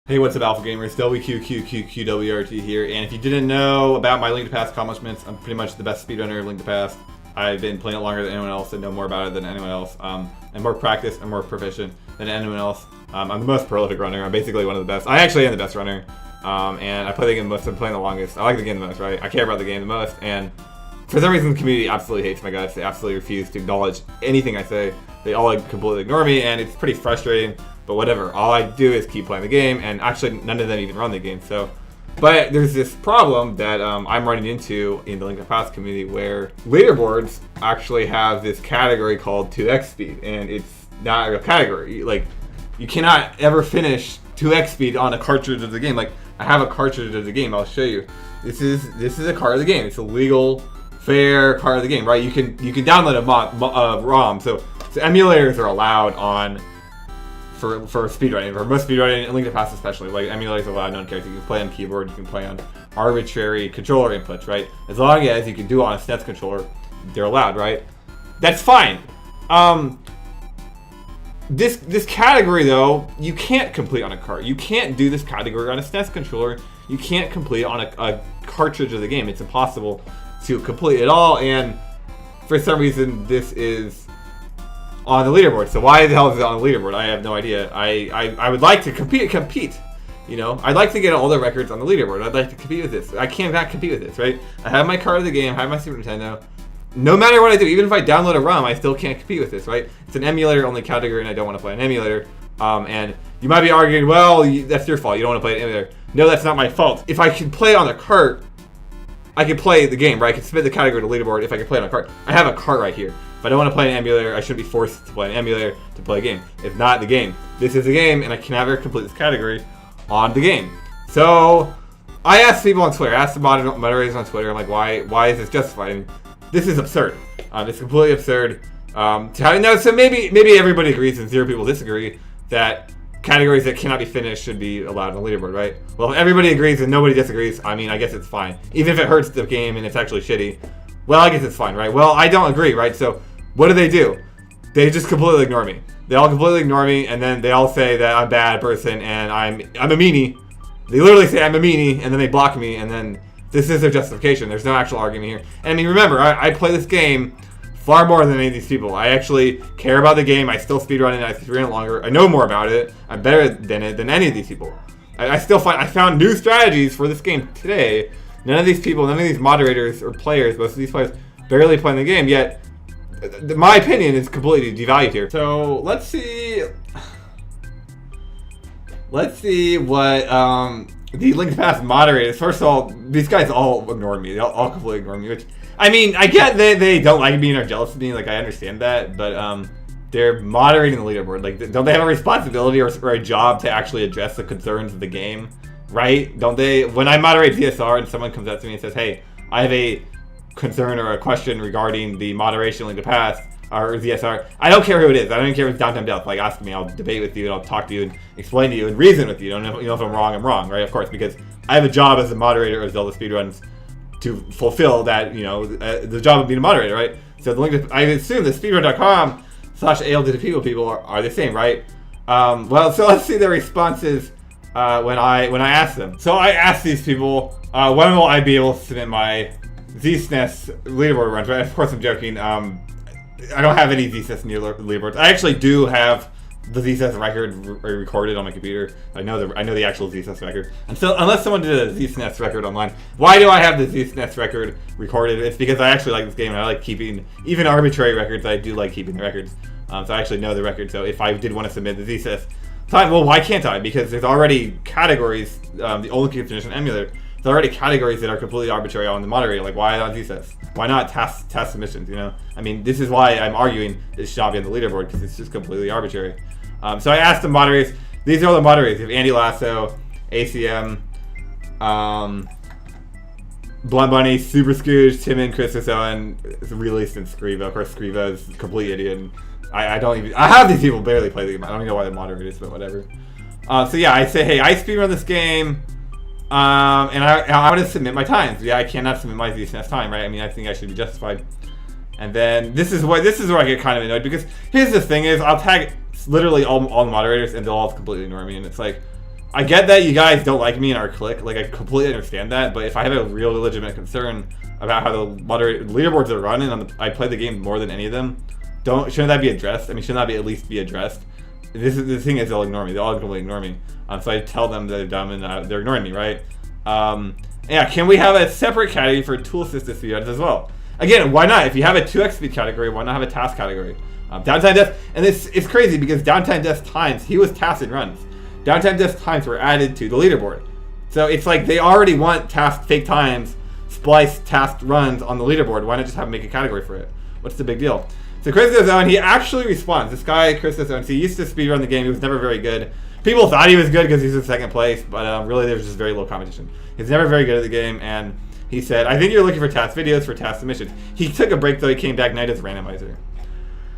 Hey, what's up, Alpha Gamers? WQQqqwrt here, and if you didn't know about my Link to Past accomplishments, I'm pretty much the best speedrunner of Link to Past. I've been playing it longer than anyone else and know more about it than anyone else. I'm more practiced and more proficient than anyone else. I'm the most prolific runner. I'm basically one of the best. I actually am the best runner, and I play the game the most. I'm playing the longest. I like the game the most, right? I care about the game the most, and for some reason, the community absolutely hates my guts. They absolutely refuse to acknowledge anything I say. They all completely ignore me, and it's pretty frustrating. But whatever, all I do is keep playing the game, and actually none of them even run the game. So, but there's this problem that I'm running into in the Link to Past community where leaderboards actually have this category called 2x speed, and it's not a real category. Like, you cannot ever finish 2x speed on a cartridge of the game. Like, I have a cartridge of the game. I'll show you. This is a card of the game. It's a legal, fair card of the game, right? You can download a ROM. So emulators are allowed on. For speedrunning, for most speedrunning, and Link to Past especially, like emulators are allowed, no one cares. You can play on keyboard, you can play on arbitrary controller inputs, right? As long as you can do it on a SNES controller, they're allowed, right? That's fine. This category though, you can't complete on a cart. You can't do this category on a SNES controller. You can't complete on a cartridge of the game. It's impossible to complete it all, and for some reason, this is on the leaderboard. So why the hell is it on the leaderboard? I have no idea. I would like to compete. You know, I'd like to get all the records on the leaderboard. I'd like to compete with this. I cannot compete with this, right? I have my card of the game. I have my Super Nintendo. No matter what I do, even if I download a ROM, I still can't compete with this, right? It's an emulator-only category, and I don't want to play an emulator. And you might be arguing, well, that's your fault. You don't want to play an emulator. No, that's not my fault. If I can play it on the cart, I can play the game, right? I can submit the category to leaderboard if I can play it on a cart. I have a cart right here. If I don't want to play an emulator, I shouldn't be forced to play an emulator to play a game. It's not the game. This is a game, and I can never complete this category on the game. So, I asked people on Twitter, I asked the moderators on Twitter, I'm like, why is this justified? And this is absurd. It's completely absurd. So maybe everybody agrees and 0 people disagree that categories that cannot be finished should be allowed on the leaderboard, right? Well, if everybody agrees and nobody disagrees, I mean, I guess it's fine. Even if it hurts the game and it's actually shitty, well, I guess it's fine, right? Well, I don't agree, right? So, what do? They just completely ignore me. They all completely ignore me, and then they all say that I'm a bad person and I'm a meanie. They literally say I'm a meanie, and then they block me, and then this is their justification. There's no actual argument here. And I mean, remember, I play this game far more than any of these people. I actually care about the game. I still speedrun it. I speedrun it longer. I know more about it. I'm better than it than any of these people. I found new strategies for this game today. None of these people, none of these moderators or players, most of these players barely playing the game, yet my opinion is completely devalued here. So let's see what the Link to Past moderators. First of all, these guys all ignore me. They all completely ignore me. Which, I mean, I get they don't like me and are jealous of me. Like, I understand that, but they're moderating the leaderboard. Like, don't they have a responsibility or a job to actually address the concerns of the game? Right? Don't they? When I moderate ZSR and someone comes up to me and says, hey, I have a concern or a question regarding the moderation Link to Past or ZSR, I don't care who it is. I don't even care if it's Downtown Death. Like, ask me, I'll debate with you, and I'll talk to you and explain to you and reason with you. You know, if I'm wrong, right? Of course, because I have a job as a moderator of Zelda Speedruns to fulfill that, the job of being a moderator, right? So the link to, I assume the speedrun.com/Alttp people are the same, right? Well, so let's see their responses when I ask them. So I asked these people, when will I be able to submit my ZSNES leaderboard runs, right? Of course I'm joking. I don't have any ZSNES leaderboards. I actually do have the ZSNES record recorded on my computer. I know the actual ZSNES record. And so unless someone did a ZSNES record online, why do I have the ZSNES record recorded? It's because I actually like this game and I like keeping even arbitrary records. I do like keeping the records. So I actually know the record. So if I did want to submit the ZSNES time, well, why can't I? Because there's already categories. The only can finish an emulator. There's already categories that are completely arbitrary on the moderator. Like, why not ZSNES? Why not task submissions? I mean, this is why I'm arguing this should not be on the leaderboard, because it's just completely arbitrary. So I asked the moderators. These are all the moderators. You have Andy Lasso, ACM, Blunt Bunny, Super Scooge, Timon, ChristosOwen, released in Scrivo. Of course, Scrivo is a complete idiot. And I have these people barely play the game. I don't even know why they're moderators, but whatever. So yeah, I say, hey, I speedrun this game. And I want to submit my times. Yeah, I cannot submit my ZSNES time, right? I mean, I think I should be justified. And then this is where I get kind of annoyed, because here's the thing is, I'll tag literally all the moderators and they'll all completely ignore me, and it's like, I get that you guys don't like me in our clique. Like, I completely understand that. But if I have a real legitimate concern about how the leaderboards are run, and I play the game more than any of them, shouldn't that be addressed? I mean, shouldn't that be at least be addressed? The thing is, they'll ignore me. They'll all completely ignore me. So I tell them that they're dumb and they're ignoring me, right? Yeah, can we have a separate category for tool assisted speedruns as well? Again, why not? If you have a 2x speed category, why not have a task category? Downtime deaths, and it's crazy because downtime deaths times, he was tasked in runs. Downtime deaths times were added to the leaderboard. So it's like they already want task fake times, splice tasked runs on the leaderboard. Why not just make a category for it? What's the big deal? So ChristosOwen, he actually responds. This guy, ChristosOwen, so he used to speedrun the game. He was never very good. People thought he was good because he's in second place, but really there's just very low competition. He's never very good at the game, and he said, I think you're looking for task videos for task submissions. He took a break, though. He came back night as randomizer.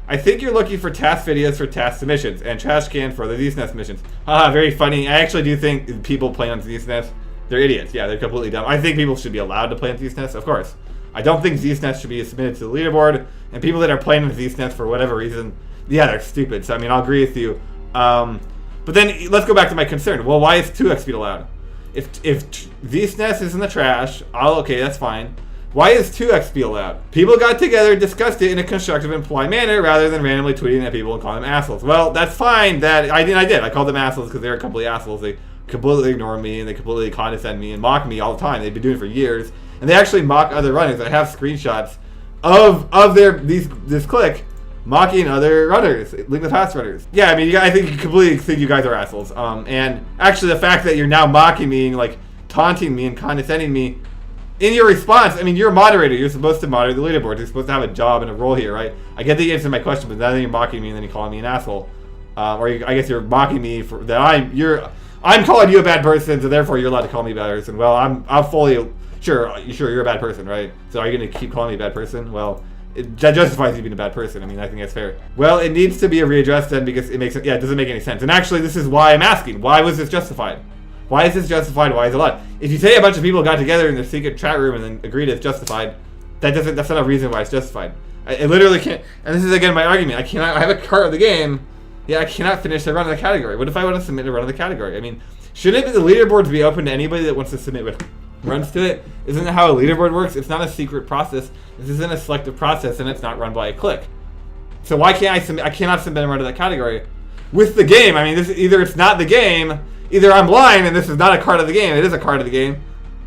I think you're looking for task videos for task submissions and trash can for the ZSNES missions. Haha, very funny. I actually do think people playing on ZSNES, they're idiots. Yeah, they're completely dumb. I think people should be allowed to play on ZSNES, of course. I don't think ZSNES should be submitted to the leaderboard, and people that are playing on ZSNES for whatever reason, yeah, they're stupid. So, I mean, I'll agree with you. But then, let's go back to my concern. Well, why is 2x speed allowed? If ZSNES is in the trash, okay, that's fine. Why is 2x speed allowed? People got together and discussed it in a constructive and polite manner rather than randomly tweeting at people and calling them assholes. Well, that's fine. That I did. I called them assholes because they're complete assholes. They completely ignore me and they completely condescend me and mock me all the time. They've been doing it for years. And they actually mock other runners. I have screenshots of this clique mocking other runners, League of the Past runners. Yeah, I mean, I think you completely think you guys are assholes. And actually, the fact that you're now mocking me and like taunting me and condescending me in your response, I mean, you're a moderator. You're supposed to moderate the leaderboard. You're supposed to have a job and a role here, right? I get that you answered my question, but now you're mocking me and then you're calling me an asshole. I guess you're mocking me for that. I'm calling you a bad person, so therefore you're allowed to call me a bad person. Well, I'm fully sure you're a bad person, right? So are you going to keep calling me a bad person? Well, that justifies you being a bad person. I mean, I think that's fair. Well, it needs to be readdressed then because it doesn't make any sense. And actually, this is why I'm asking. Why was this justified? Why is this justified? Why is it allowed? If you say a bunch of people got together in their secret chat room and then agreed it's justified, that's not a reason why it's justified. I literally can't, and this is again my argument. I have a cart of the game. Yeah, I cannot finish the run of the category. What if I want to submit a run of the category? I mean, shouldn't the leaderboards be open to anybody that wants to submit with runs to it? Isn't that how a leaderboard works? It's not a secret process. This isn't a selective process, and it's not run by a clique. So why can't I submit? I cannot submit a run to that category with the game. I mean, either it's not the game, either I'm blind and this is not a card of the game. It is a card of the game,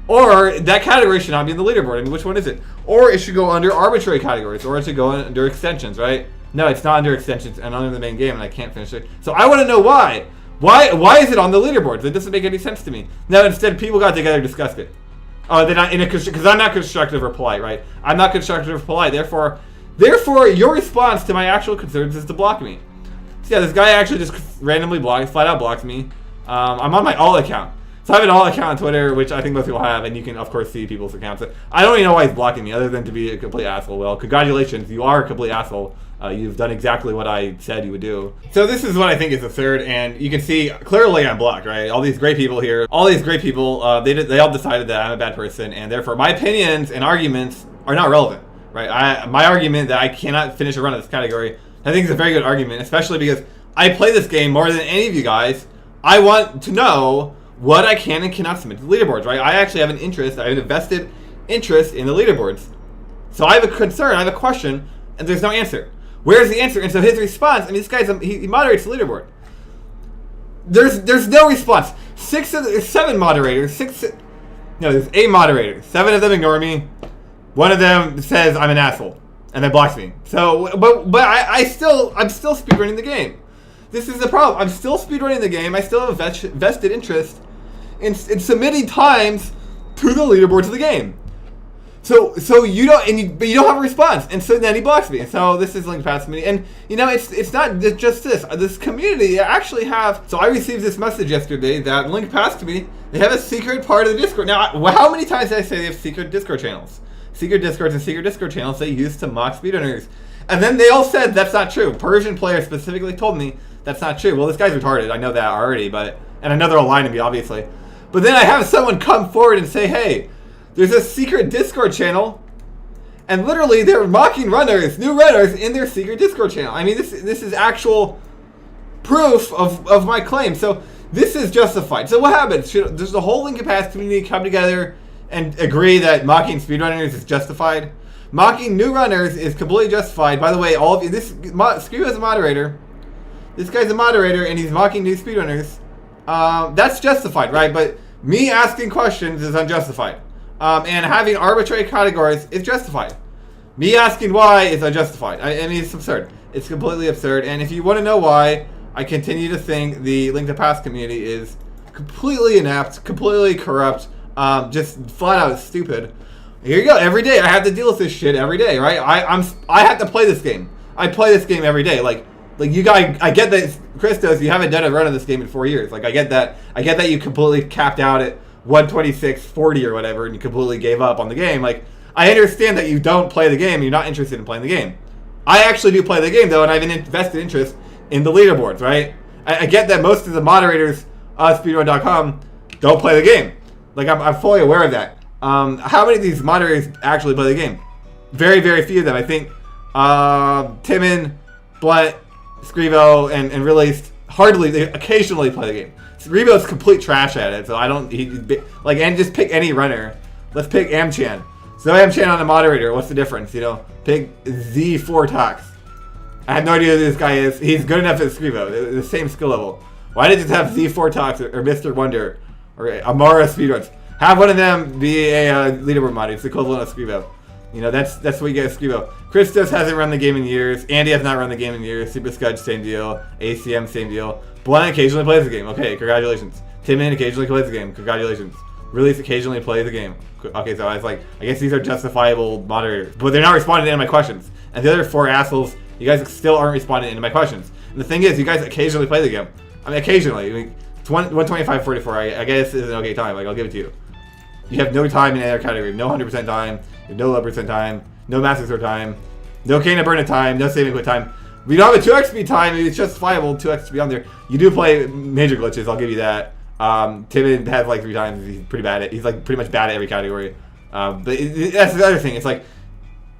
or that category should not be in the leaderboard. I mean, which one is it? Or it should go under arbitrary categories, or it should go under extensions, right? No, it's not under extensions and under the main game, and I can't finish it. So I want to know why. Why is it on the leaderboard? That doesn't make any sense to me. No, instead people got together and discussed it. Oh, they're not in a because I'm not constructive or polite, right? I'm not constructive or polite. Therefore, your response to my actual concerns is to block me. So yeah, this guy actually just randomly flat out blocks me. I'm on my all account. So I have an all account on Twitter, which I think most people have, and you can of course see people's accounts. I don't even know why he's blocking me, other than to be a complete asshole. Well, congratulations, you are a complete asshole. You've done exactly what I said you would do. So this is what I think is the third, and you can see clearly I'm blocked, right? All these great people here, they all decided that I'm a bad person, and therefore my opinions and arguments are not relevant, right? My argument that I cannot finish a run of this category, I think is a very good argument, especially because I play this game more than any of you guys. I want to know what I can and cannot submit to the leaderboards, right? I actually have an interest, I have a vested interest in the leaderboards. So I have a concern, I have a question, and there's no answer. Where's the answer? And so his response, I mean, this guy's he moderates the leaderboard. There's no response. There's 7 moderators. There's 8 moderators. 7 of them ignore me. 1 of them says I'm an asshole, and then blocks me. So, but I'm still speedrunning the game. This is the problem. I'm still speedrunning the game. I still have a vested interest in submitting times to the leaderboards of the game. So you don't, but you don't have a response, and so then he blocks me. And so this is linked past me, and it's not just this. This community actually have. So I received this message yesterday that linked past me. They have a secret part of the Discord. Now, how many times did I say they have secret Discord channels? Secret Discords and secret Discord channels they use to mock speedrunners, and then they all said that's not true. Persian players specifically told me that's not true. Well, this guy's retarded. I know that already, and I know they're all lying to me, obviously. But then I have someone come forward and say, hey, there's a secret Discord channel, and literally they're mocking runners, new runners, in their secret Discord channel. I mean, this is actual proof of my claim. So this is justified. So what happens? Does the whole Link Pass community come together and agree that mocking speedrunners is justified? Mocking new runners is completely justified. By the way, all of you, Screw is a moderator. This guy's a moderator and he's mocking new speedrunners. That's justified, right? But me asking questions is unjustified. And having arbitrary categories is justified. Me asking why is unjustified. I mean, it's absurd. It's completely absurd. And if you want to know why, I continue to think the Link to Pass community is completely inept, completely corrupt, just flat out stupid. Here you go. Every day I have to deal with this shit every day, right? I have to play this game. I play this game every day. Like you guys, I get that, Christos, you haven't done a run of this game in 4 years. Like I get that. I get that you completely capped out at 126.40 or whatever, and you completely gave up on the game. Like I understand that you don't play the game. You're not interested in playing the game. I actually do play the game though, and I have an invested interest in the leaderboards, right? I get that most of the moderators of speedrun.com don't play the game. Like I'm fully aware of that. How many of these moderators actually play the game? Very, very few of them. I think Timon, Blunt, Scrivo, and Released they occasionally play the game. Scrivo's complete trash at it, so I don't. And just pick any runner. Let's pick Amchan. So Amchan on the moderator. What's the difference? You know, pick Z4 Tox. I have no idea who this guy is. He's good enough as Scrivo. The same skill level. Why did it just have Z4 Tox or Mr. Wonder or Amara Speedruns? Have one of them be a leaderboard mod. It's the equivalent of Scrivo. You know, that's what you get with Scrivo. Christos hasn't run the game in years. Andy has not run the game in years. Super Scudge, same deal. ACM, same deal. Blunt occasionally plays the game. Okay, congratulations. Timon occasionally plays the game. Congratulations. Release occasionally plays the game. Okay, so I guess these are justifiable moderators. But they're not responding to any of my questions. And the other 4 assholes, you guys still aren't responding to my questions. And the thing is, you guys occasionally play the game. I mean, occasionally. I mean, 125.44, I guess is an okay time. Like, I'll give it to you. You have no time in any other category. No 100% time. You have no low percent time. No master sword time. No Cane of Burn time. No saving quit time. We don't have a 2x speed time. It's justifiable 2x to be on there. You do play major glitches. I'll give you that. Timon has like 3 times. He's pretty bad at. He's like pretty much bad at every category. But that's the other thing. It's like,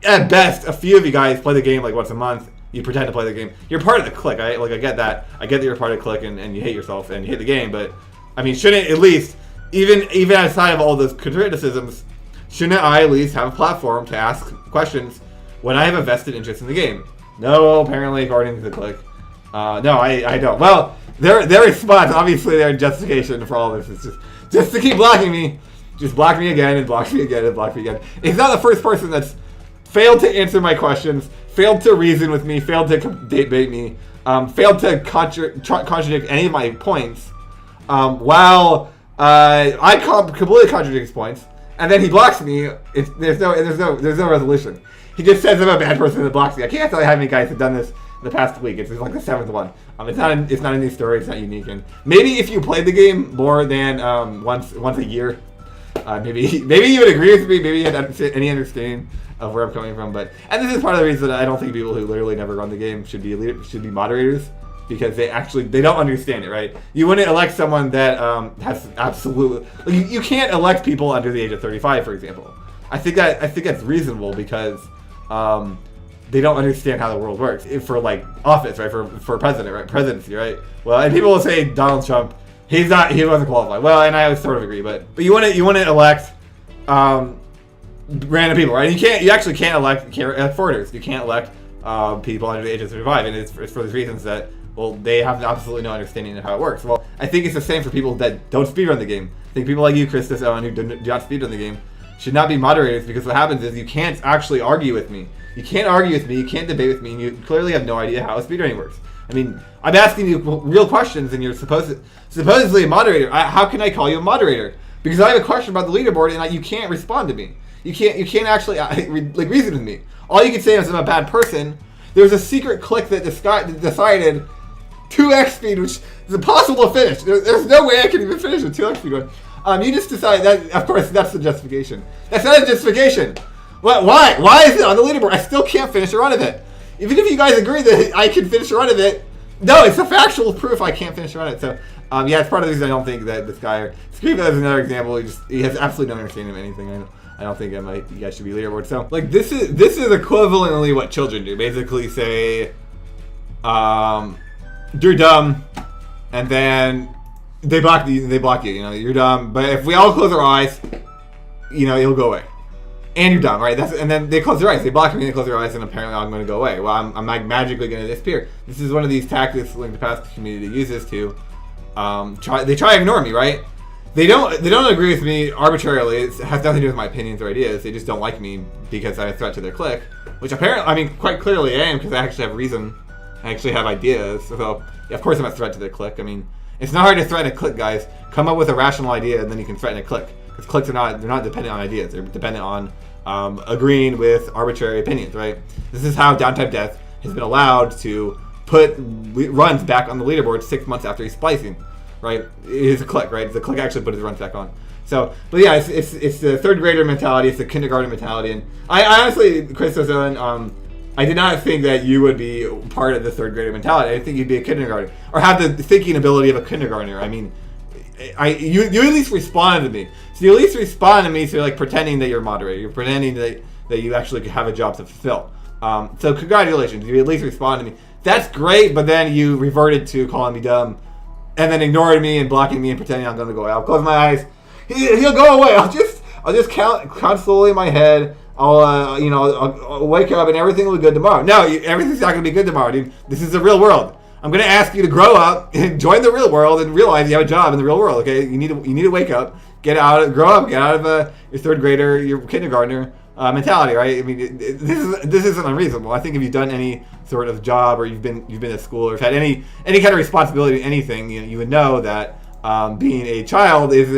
at best, a few of you guys play the game like once a month. You pretend to play the game. You're part of the clique, right? Like I get that. I get that you're part of the clique and you hate yourself and you hate the game. But I mean, shouldn't at least, even outside of all those criticisms, shouldn't I at least have a platform to ask questions when I have a vested interest in the game? No, apparently, according to the clique. No, I don't. Well, their response, obviously, their justification for all this is just to keep blocking me. Just block me again and block me again and block me again. He's not the first person that's failed to answer my questions, failed to reason with me, failed to debate me, failed to contradict any of my points, while I completely contradict his points, and then he blocks me. There's no resolution. He just says I'm a bad person that blocks me. I can't tell you how many guys have done this in the past week. It's like the 7th one. It's not a new story. It's not unique. And maybe if you played the game more than once a year, maybe you would agree with me. Maybe you had any understanding of where I'm coming from. And this is part of the reason that I don't think people who literally never run the game should be moderators, because they don't understand it, right? You wouldn't elect someone that has absolutely, like, you can't elect people under the age of 35, for example. I think that's reasonable because they don't understand how the world works for like office, right? For president, right? Presidency, right? Well, and people will say Donald Trump, he wasn't qualified. Well, and I would sort of agree, but you want to elect random people, right? You actually can't elect foreigners. You can't elect people under the age of 35, and it's for these reasons that, well, they have absolutely no understanding of how it works. Well, I think it's the same for people that don't speedrun the game. I think people like you, ChristosOwen, who do not speedrun the game, should not be moderators, because what happens is you can't actually argue with me. You can't argue with me, you can't debate with me, and you clearly have no idea how speedrunning works. I mean, I'm asking you real questions, and you're supposedly a moderator. How can I call you a moderator? Because I have a question about the leaderboard, and you can't respond to me. You can't actually like reason with me. All you can say is I'm a bad person. There's a secret clique that decided 2x speed, which is impossible to finish. There's no way I can even finish a 2x speed run. You just decide that, of course, that's the justification. That's not a justification. What? Why? Why is it on the leaderboard? I still can't finish a run of it. Even if you guys agree that I can finish a run of it, no, it's a factual proof I can't finish a run of it. So, yeah, it's part of the reason I don't think that this guy, Scrivo is another example. He has absolutely no understanding of anything. I don't think you guys should be leaderboard. So, like, this is equivalently what children do. Basically say, you're dumb, and then They block you. They block you. You know, you're dumb. But if we all close our eyes, you know, it'll go away. And you're dumb, right? And then they close their eyes. They block me, they close their eyes, and apparently I'm going to go away. Well, I'm like magically going to disappear. This is one of these tactics Link to Past community uses to try to ignore me, right? They don't agree with me arbitrarily. It has nothing to do with my opinions or ideas. They just don't like me because I'm a threat to their clique, which apparently, I mean, quite clearly I am, because I actually have reason. I actually have ideas. So of course I'm a threat to their clique. I mean, it's not hard to threaten a clique, guys. Come up with a rational idea, and then you can threaten a clique. Because cliques they're not dependent on ideas. They're dependent on agreeing with arbitrary opinions, right? This is how Downtime Death has been allowed to put runs back on the leaderboard 6 months after he's splicing, right? It is a clique, right? The clique actually put his runs back on. So, but yeah, it's the third grader mentality. It's the kindergarten mentality. And I honestly, ChristosOwen, I did not think that you would be part of the third grader mentality. I didn't think you'd be a kindergartner or have the thinking ability of a kindergartner. I mean, you at least responded to me. So you at least respond to me, so you're like pretending that you're a moderator. You're pretending that you actually have a job to fulfill. So congratulations, you at least responded to me. That's great, but then you reverted to calling me dumb, and then ignoring me and blocking me and pretending I'm going to go away. I'll close my eyes. He'll go away. I'll just count slowly in my head. I'll wake up and everything will be good tomorrow. No, everything's not going to be good tomorrow, dude. This is the real world. I'm going to ask you to grow up and join the real world and realize you have a job in the real world. Okay, you need to wake up, grow up, get out of your third grader, your kindergartner mentality, right? I mean, this isn't unreasonable. I think if you've done any sort of job or you've been at school or have had any kind of responsibility in anything, you would know that being a child is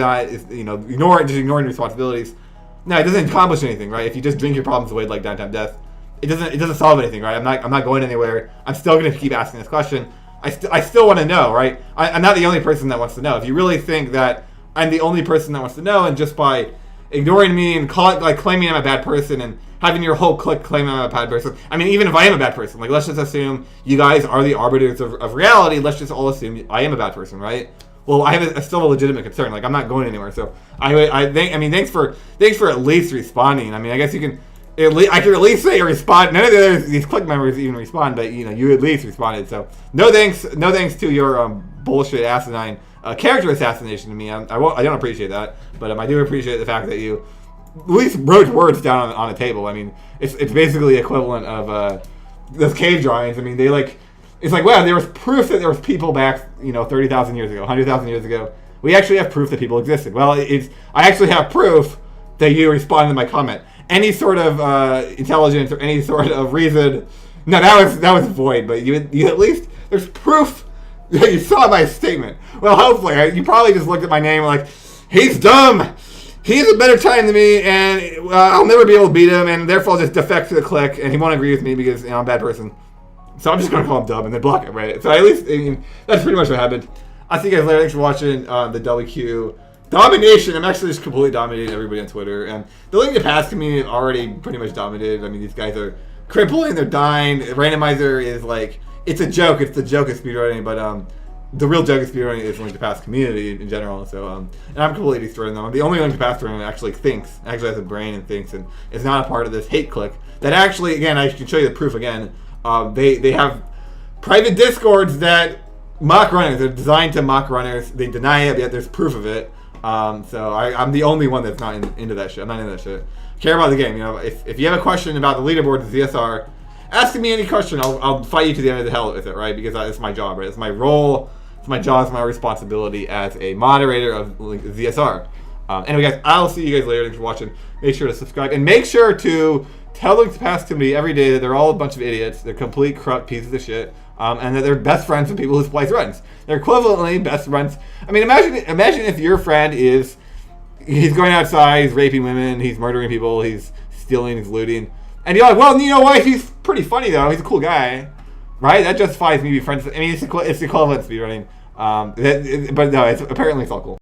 ignoring responsibilities. No, it doesn't accomplish anything, right? If you just drink your problems away like Downtime Death, it doesn't solve anything, right? I'm not going anywhere. I'm still going to keep asking this question. I still want to know, right? I'm not the only person that wants to know. If you really think that I'm the only person that wants to know, and just by ignoring me and claiming I'm a bad person and having your whole clique claim I'm a bad person. I mean, even if I am a bad person, like, let's just assume you guys are the arbiters of reality. Let's just all assume I am a bad person, right? Well, I have still a legitimate concern. Like, I'm not going anywhere. So thanks for at least responding. I mean, I guess you can. I can at least say you respond. None of these clique members even respond, but you at least responded. So no thanks to your bullshit asinine character assassination to me. I don't appreciate that, but I do appreciate the fact that you at least wrote words down on a table. I mean, it's basically the equivalent of those cave drawings. I mean, it's like, wow, there was proof that there was people back 30,000 years ago, 100,000 years ago. We actually have proof that people existed. Well, I actually have proof that you responded to my comment. Any sort of intelligence or any sort of reason, no, that was void. But you at least, there's proof that you saw my statement. Well, hopefully you probably just looked at my name like, he's dumb. He's a better time than me, and I'll never be able to beat him, and therefore I'll just defect to the clique, and he won't agree with me because I'm a bad person. So I'm just gonna call him dumb and then block it, right? So at least that's pretty much what happened. I'll see you guys later. Thanks for watching the WQ domination. I'm actually just completely dominating everybody on Twitter, and the Link to Past community already pretty much dominated. I mean, these guys are crippling, they're dying. Randomizer is like, it's a joke. It's the joke of speedrunning, but the real joke of speedrunning is Link to Past community in general. So and I'm completely destroying them. I'm the only Link to Past runner that actually has a brain and thinks, and is not a part of this hate clique. That actually, again, I can show you the proof again. They have private discords that mock runners. They're designed to mock runners. They deny it, yet there's proof of it. So I'm the only one that's not into that shit. I'm not into that shit. Care about the game. If you have a question about the leaderboard, the ZSR, ask me any question. I'll fight you to the end of the hell with it, right? Because it's my job, right? It's my role. It's my job. It's my responsibility as a moderator of ZSR. Anyway, guys, I'll see you guys later. Thanks for watching. Make sure to subscribe and make sure to tell Link to Past community every day that they're all a bunch of idiots. They're complete corrupt pieces of shit. And that they're best friends with people who splice runs. They're equivalently best friends. I mean, imagine if your friend he's going outside, he's raping women, he's murdering people, he's stealing, he's looting, and you're like, well, you know what? He's pretty funny though. He's a cool guy, right? That justifies me being friends. I mean, it's equivalent to speedrunning. But no, apparently it's all cool.